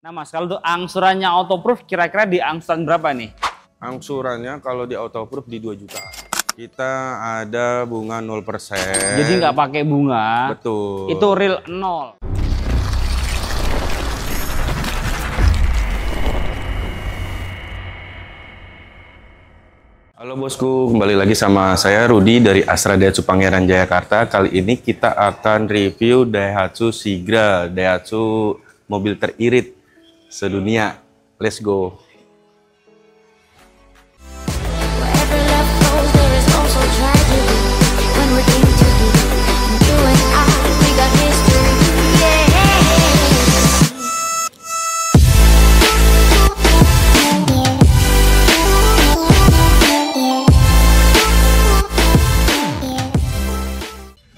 Nah Mas, kalau untuk angsurannya Autoproof kira-kira di angsuran berapa nih? Angsurannya kalau di Autoproof di 2 juta. Kita ada bunga 0%. Jadi nggak pakai bunga. Betul. Itu real 0. Halo bosku, kembali lagi sama saya Rudi dari Astra Daihatsu Pangeran Jayakarta. Kali ini kita akan review Daihatsu Sigra, Daihatsu mobil teririt sedunia. Let's go.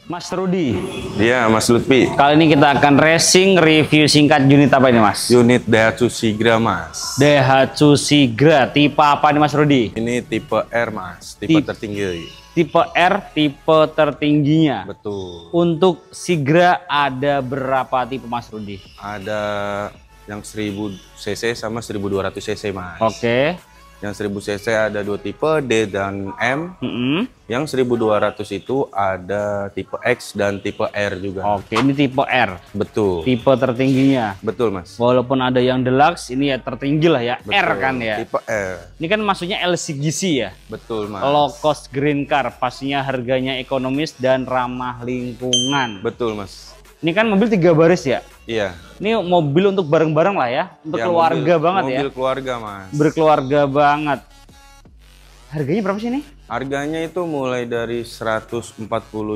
Mas Rudi. Iya, Mas Lutfi. Kali ini kita akan racing review singkat unit apa ini Mas? Unit Daihatsu Sigra, Mas. Daihatsu Sigra, tipe apa nih Mas Rudi? Ini tipe R, Mas. Tipe tertinggi. Tipe R, tipe tertingginya. Betul. Untuk Sigra ada berapa tipe Mas Rudi? Ada yang 1000 cc sama 1200 cc, Mas. Oke. Yang 1000 cc ada 2 tipe, D dan M. Yang 1200 itu ada tipe X dan tipe R juga. Oke, ini tipe R. Betul. Tipe tertingginya. Betul, Mas. Walaupun ada yang deluxe, ini ya tertinggi lah ya. Betul. R kan ya. Tipe R. Ini kan maksudnya LCGC ya. Betul, Mas. Low cost green car, pastinya harganya ekonomis dan ramah lingkungan. Betul, Mas. Ini kan mobil 3 baris ya. Iya. Ini mobil untuk bareng-bareng lah ya, untuk Ya, keluarga banget ya. Mobil keluarga, Mas. Berkeluarga banget. Harganya berapa sih nih? Harganya itu mulai dari 140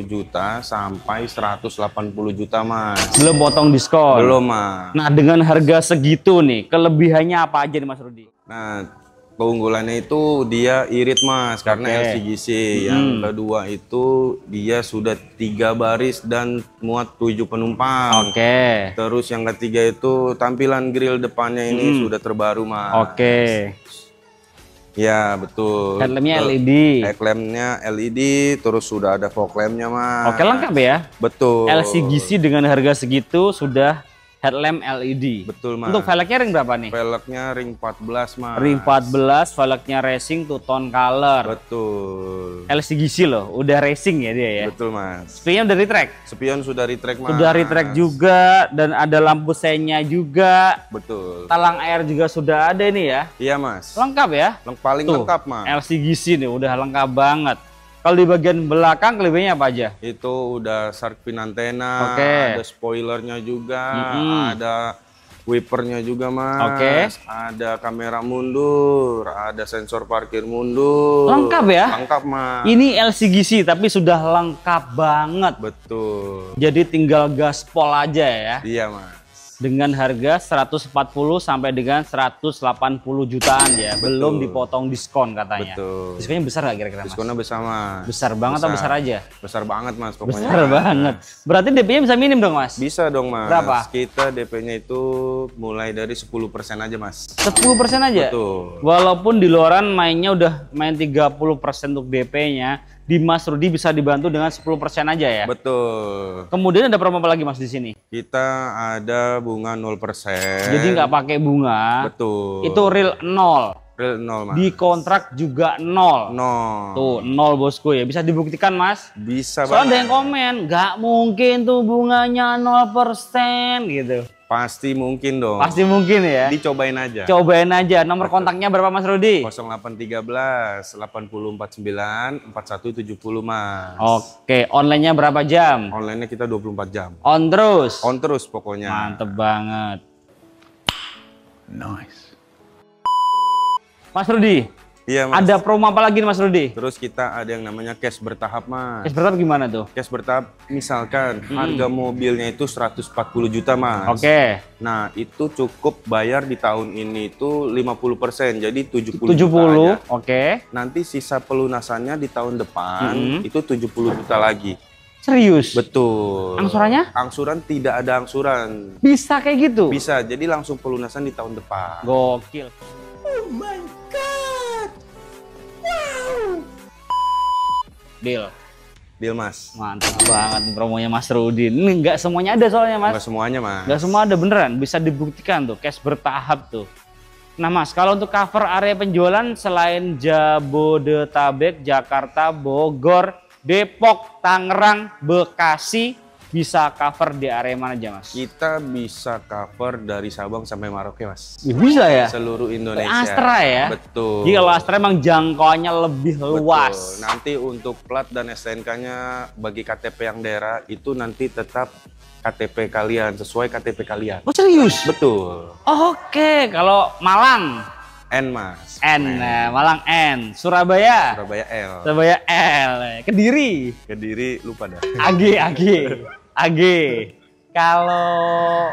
juta sampai 180 juta, Mas. Belum potong diskon. Belum, Mas. Nah, dengan harga segitu nih, kelebihannya apa aja nih Mas Rudi? Nah, keunggulannya itu dia irit, Mas, karena LCGC. Yang kedua itu dia sudah 3 baris dan muat 7 penumpang. Oke. Terus yang ketiga itu tampilan grill depannya ini sudah terbaru, Mas. Oke. Ya, betul. Headlampnya LED. Headlampnya LED, terus sudah ada fog lampnya, Mas. Oke, lengkap ya. Betul. LCGC dengan harga segitu sudah headlamp LED. Betul, Mas. Untuk velgnya ring berapa nih? Velgnya ring 14, Mas. Ring 14, velgnya racing two tone color. Betul. LCGC loh, udah racing ya dia ya. Betul, Mas. Spionnya udah retrack. Spion sudah retrack, Mas. Sudah retrack juga dan ada lampu senya juga. Betul. Talang air juga sudah ada ini ya. Iya, Mas. Lengkap ya. Paling Tuh, lengkap, Mas. LCGC nih udah lengkap banget. Kalau di bagian belakang kelebihannya apa aja? Itu udah shark fin antena, ada spoilernya juga, ada wipernya juga, Mas. Ada kamera mundur, ada sensor parkir mundur. Lengkap ya? Lengkap, Mas. Ini LCGC tapi sudah lengkap banget. Betul. Jadi tinggal gaspol aja ya. Iya, Mas. Dengan harga 140 sampai dengan 180 jutaan ya. Betul. Belum dipotong diskon katanya. Betul. Diskonnya besar nggak kira-kira Mas? Diskonnya besar, Mas. Besar banget atau besar aja? Besar banget, Mas, pokoknya. Besar banget. Berarti DP-nya bisa minim dong, Mas? Bisa dong, Mas. Berapa? Kita DP-nya itu mulai dari 10% aja, Mas. 10% aja? Betul. Walaupun di luaran mainnya udah main 30% untuk DP-nya, di Mas Rudi bisa dibantu dengan 10% aja ya? Betul. Kemudian ada promo apa lagi Mas di sini? Kita ada bunga 0%. Jadi nggak pakai bunga. Betul. Itu real 0. Real 0, Mas. Di kontrak juga 0. 0. Tuh 0 bosku ya. Bisa dibuktikan Mas? Bisa Soalnya ada banget. yang komen, nggak mungkin tuh bunganya 0% gitu. Pasti mungkin dong. Pasti mungkin ya. Dicobain aja. Cobain aja. Nomor kontaknya berapa Mas Rudi? 0813 8049 4170, Mas. Oke, online-nya berapa jam? Online-nya kita 24 jam. On terus? On terus pokoknya. Mantep banget. Nice. Mas Rudi, Iya, Mas. ada promo apa lagi nih Mas Rudi? Terus kita ada yang namanya cash bertahap, Mas. Cash bertahap gimana tuh? Cash bertahap, misalkan harga mobilnya itu 140 juta, Mas. Oke. Nah, itu cukup bayar di tahun ini itu 50%, jadi 70 70, juta aja. oke. Nanti sisa pelunasannya di tahun depan itu 70 juta lagi. Serius? Betul. Angsurannya? Angsuran tidak ada angsuran. Bisa kayak gitu? Bisa, jadi langsung pelunasan di tahun depan. Gokil. Oh my God! Wow! Deal. Deal Mas. Mantap banget nih promonya Mas Rudi. Ini nggak semuanya ada soalnya Mas. Nggak semuanya Mas. Nggak semua ada beneran, bisa dibuktikan tuh, cash bertahap tuh. Nah Mas, kalau untuk cover area penjualan selain Jabodetabek, Jakarta, Bogor, Depok, Tangerang, Bekasi, bisa cover di area mana aja Mas? Kita bisa cover dari Sabang sampai Merauke Mas. Bisa ya? Seluruh Indonesia. Astra ya? Betul. Jadi kalau Astra emang jangkauannya lebih luas. Betul. Nanti untuk plat dan STNK-nya bagi KTP yang daerah itu nanti tetap KTP kalian, sesuai KTP kalian. Oh serius? Betul. Oke, kalau Malang N Mas. N, Malang N, Surabaya Surabaya L. Surabaya L, Kediri Kediri lupa dah. AG. Kalau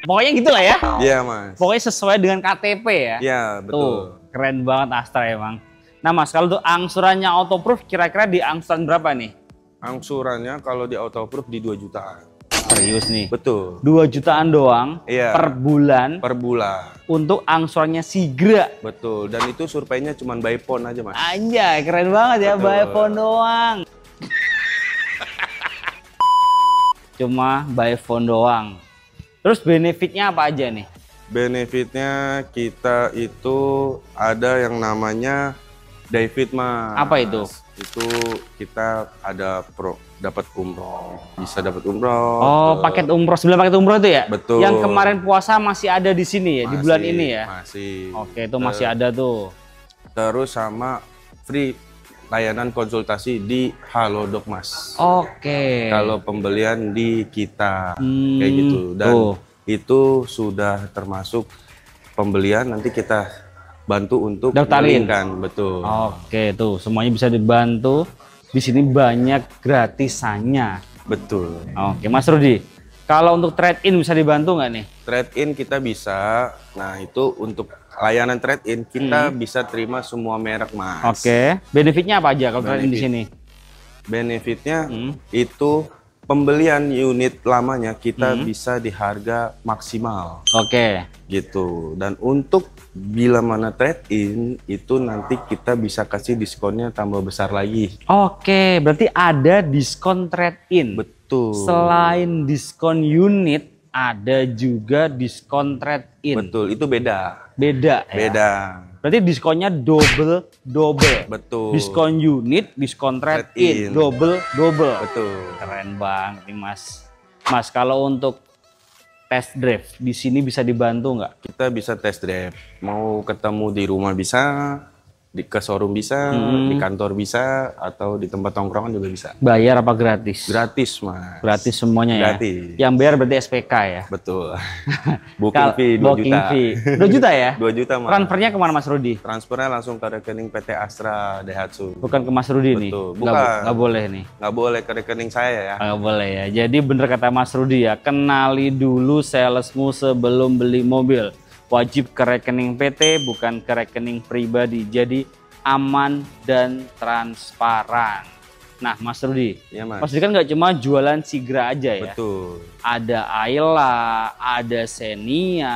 pokoknya gitulah ya. Iya Mas. Pokoknya sesuai dengan KTP ya. Iya betul. Tuh, keren banget Astra emang. Nah Mas, kalau untuk angsurannya autoproof kira-kira di angsuran berapa nih? Angsurannya kalau di autoproof di 2 jutaan. Serius nih. Betul. 2 jutaan doang Iya. per bulan Per bulan. untuk angsurannya Sigra. Betul. Dan itu surveinya cuma by phone aja Mas. Anjay, keren banget ya, Betul. by phone doang. Cuma by phone doang. Terus benefitnya apa aja nih? Benefitnya kita itu ada yang namanya David Mas. Apa itu? Itu kita ada dapat umroh, bisa dapat umroh. Oh, paket umroh, 9 paket umroh itu ya? Betul. Yang kemarin puasa masih ada di sini ya, di bulan ini ya? Masih. Oke, itu masih ada tuh. Terus sama free layanan konsultasi di Halodoc Mas. Oke. Kalau pembelian di kita kayak gitu, dan itu sudah termasuk pembelian, nanti kita bantu untuk daftarin kan, betul. Oke, tuh semuanya bisa dibantu. Di sini banyak gratisannya. Betul. Oke, Mas Rudi. Kalau untuk trade-in bisa dibantu nggak nih? Trade-in kita bisa. Nah, itu untuk layanan trade-in kita bisa terima semua merek, Mas. Oke. Benefitnya apa aja kalau trade-in di sini? Benefitnya itu pembelian unit lamanya kita bisa di harga maksimal. Oke. Gitu. Dan untuk bila mana trade-in itu nanti kita bisa kasih diskonnya tambah besar lagi. Oke, berarti ada diskon trade-in. Betul. Selain diskon unit, ada juga diskon trade-in. Betul, itu beda. Beda ya? Beda. Berarti diskonnya double. Betul. Diskon unit, diskon trade-in, double. Betul. Keren banget nih Mas. Mas, kalau untuk test drive di sini bisa dibantu nggak? Kita bisa test drive. Mau ketemu di rumah bisa, ke showroom bisa, di kantor bisa, atau di tempat tongkrongan juga bisa. Bayar apa gratis? Gratis, Mas. Gratis semuanya Gratis. Ya? Yang bayar berarti SPK ya? Betul. Booking fee 2 juta. 2 juta ya? 2 juta, Mas. Transfernya kemana Mas Rudi? Transfernya langsung ke rekening PT Astra Daihatsu. Bukan ke Mas Rudi nih? Betul. Bukan. Nggak boleh nih? Nggak boleh ke rekening saya ya. Nggak boleh ya. Jadi bener kata Mas Rudi ya, kenali dulu salesmu sebelum beli mobil. Wajib ke rekening PT, bukan ke rekening pribadi. Jadi aman dan transparan. Nah, Mas Rudi, Ya, Mas. Mas Rudi kan nggak cuma jualan Sigra aja ya. Betul. Ada Ayla, ada Xenia,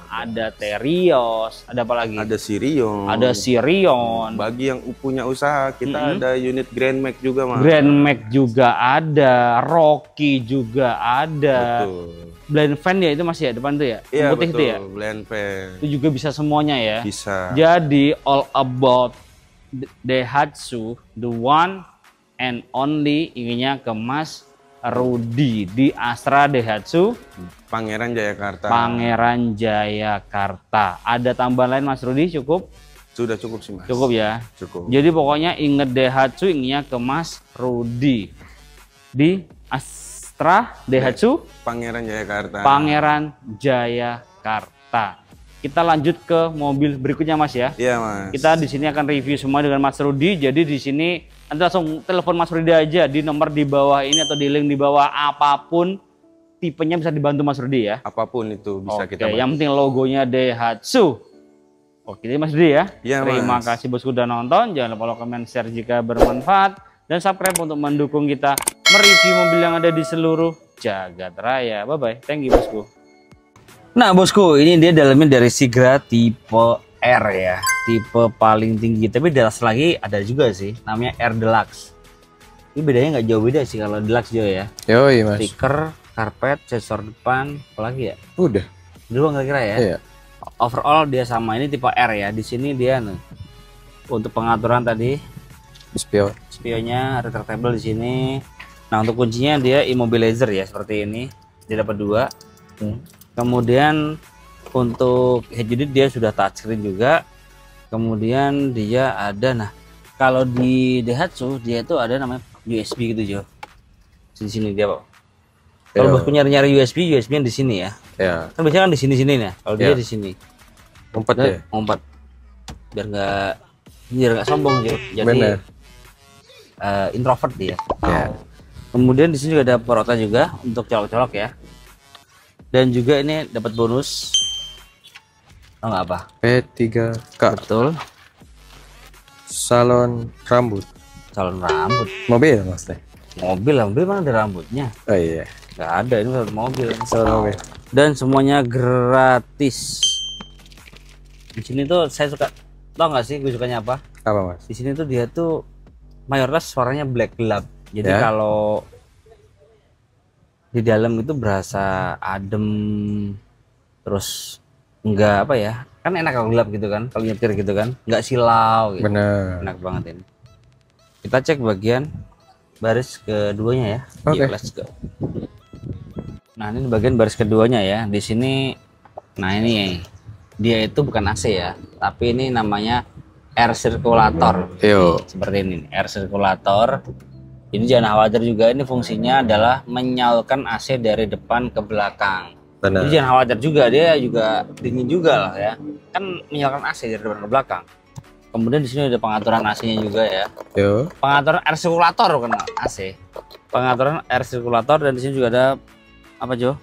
ada Terios, ada apa lagi? Ada Sirion. Ada Sirion. Bagi yang punya usaha, kita ada unit Grand Max juga, Mas. Grand Max juga ada, Rocky juga ada. Betul. Blind fan ya, itu masih ya depan tuh ya? Iya, Putih betul. itu ya? Blend fan. Itu juga bisa semuanya ya? Bisa. Jadi all about Daihatsu, the one and only, inginnya ke Mas Rudi di Astra Daihatsu Pangeran Jayakarta. Pangeran Jayakarta. Ada tambahan lain Mas Rudi? Cukup? Sudah cukup sih, Mas. Cukup ya? Cukup. Jadi pokoknya inget Daihatsu, inginnya ke Mas Rudi di Astra Daihatsu Pangeran Jayakarta. Pangeran Jayakarta. Kita lanjut ke mobil berikutnya Mas ya. Iya, Mas. Kita di sini akan review semua dengan Mas Rudi. Jadi di sini nanti langsung telepon Mas Rudi aja di nomor di bawah ini atau di link di bawah, apapun tipenya bisa dibantu Mas Rudi ya. Apapun itu bisa kita bantu. Yang penting logonya Daihatsu. Oke, Mas Rudi ya. Iya, Terima Mas. kasih bosku udah nonton. Jangan lupa like, comment, share jika bermanfaat, dan subscribe untuk mendukung kita mereview mobil yang ada di seluruh jagat raya. Bye bye. Thank you bosku. Nah bosku, ini dia dalamnya dari Sigra tipe R ya, tipe paling tinggi. Tapi di atas lagi ada juga sih, namanya R Deluxe. Ini bedanya nggak jauh beda sih kalau Deluxe Jo ya. Yoi mas. Stiker, karpet, sensor depan, apalagi ya? Udah. Dulu kira-kira ya. Iya. Overall dia sama, ini tipe R ya. Di sini dia nih. Untuk pengaturan tadi, spionnya retractable di sini. Nah untuk kuncinya dia immobilizer ya seperti ini. Dia dapat 2. Kemudian untuk head unit dia sudah touchscreen juga. Kemudian dia ada, nah kalau di Daihatsu dia itu ada namanya USB gitu Jo. Di sini dia Pak. Kalau bosku nyari-nyari USB-nya di sini ya. Ya. Kan biasanya kan di sini nih. Kalau dia di sini. Ngumpet ya. Ngumpet. Biar nggak sombong Jo. Jadi introvert dia. Ya. Kemudian di sini juga ada porotnya juga untuk colok-colok ya. Dan juga ini dapat bonus. Tahu nggak apa? P3K. Betul. Salon rambut. Salon rambut. Mobil mas teh. Mobil mana ada rambutnya? Oh iya. Nggak ada, ini mobil. Salon mobil. Dan semuanya gratis. Di sini tuh saya suka, tau nggak sih gue sukanya apa? Apa mas? Di sini tuh dia tuh mayoritas suaranya black gelap. Jadi Ya. kalau di dalam itu berasa adem, terus enggak apa ya? Kan enak kalau gelap gitu kan, kalau nyetir gitu kan, nggak silau. Gitu. Bener. Enak banget ini. Kita cek bagian baris keduanya ya. Oke. Yuk, let's go. Nah ini bagian baris keduanya ya. Di sini, nah ini dia itu bukan AC ya, tapi ini namanya air circulator. Yo. Seperti ini, air circulator. Jadi jangan khawatir juga, ini fungsinya adalah menyalakan AC dari depan ke belakang. Benar. Jadi jangan khawatir juga, dia juga dingin juga lah ya. Kan menyalakan AC dari depan ke belakang. Kemudian di sini ada pengaturan AC-nya juga ya. Yo. Pengaturan air sirkulator bukan AC. Pengaturan air sirkulator, dan di sini juga ada apa Jo?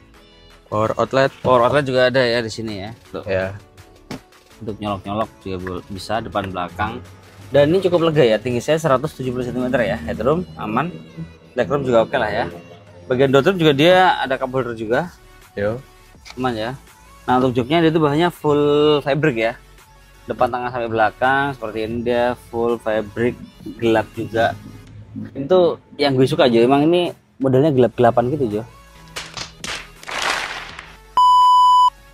Power outlet. Power outlet juga ada ya di sini ya. Tuh. Ya. Untuk nyolok-nyolok juga bisa depan belakang. Dan ini cukup lega ya, tinggi saya 170 cm ya. Headroom aman, legroom juga oke lah ya. Bagian doorstop juga dia ada cup holder juga. Yo. Aman ya. Nah untuk joknya dia itu bahannya full fabric ya, depan tengah sampai belakang seperti ini, dia full fabric, gelap juga. Itu yang gue suka Jo, emang ini modelnya gelap-gelapan gitu Jo.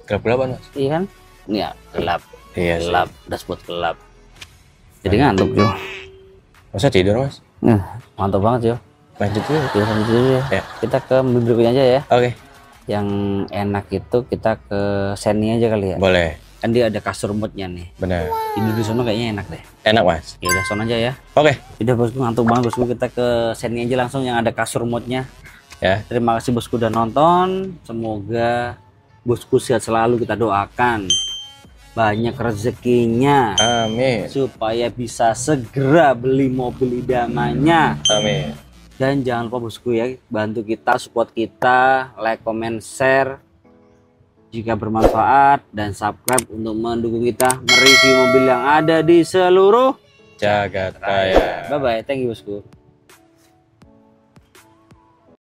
Gelap-gelapan mas. Iya kan? Ini ya gelap, Iya. gelap, dashboard gelap. Jadi ngantuk Jo. Masa tidur mas? Mantap banget Jo. Lanjut dulu. Kita lanjut dulu ya. Ya. Kita ke mobil berikutnya aja ya. Oke. Yang enak itu kita ke Xenia aja kali ya. Boleh. Kan dia ada kasur moodnya nih. Benar. Tidur di sana kayaknya enak deh. Enak mas. Ya udah sono aja ya. Oke. Udah bosku, ngantuk banget bosku, kita ke Xenia aja langsung yang ada kasur modnya. Ya. Terima kasih bosku udah nonton. Semoga bosku sehat selalu, kita doakan banyak rezekinya. Amin. Supaya bisa segera beli mobil idamannya. Amin. Dan jangan lupa bosku ya, bantu kita, support kita, like, comment, share jika bermanfaat, dan subscribe untuk mendukung kita mereview mobil yang ada di seluruh Jagat Raya. Bye bye, thank you bosku.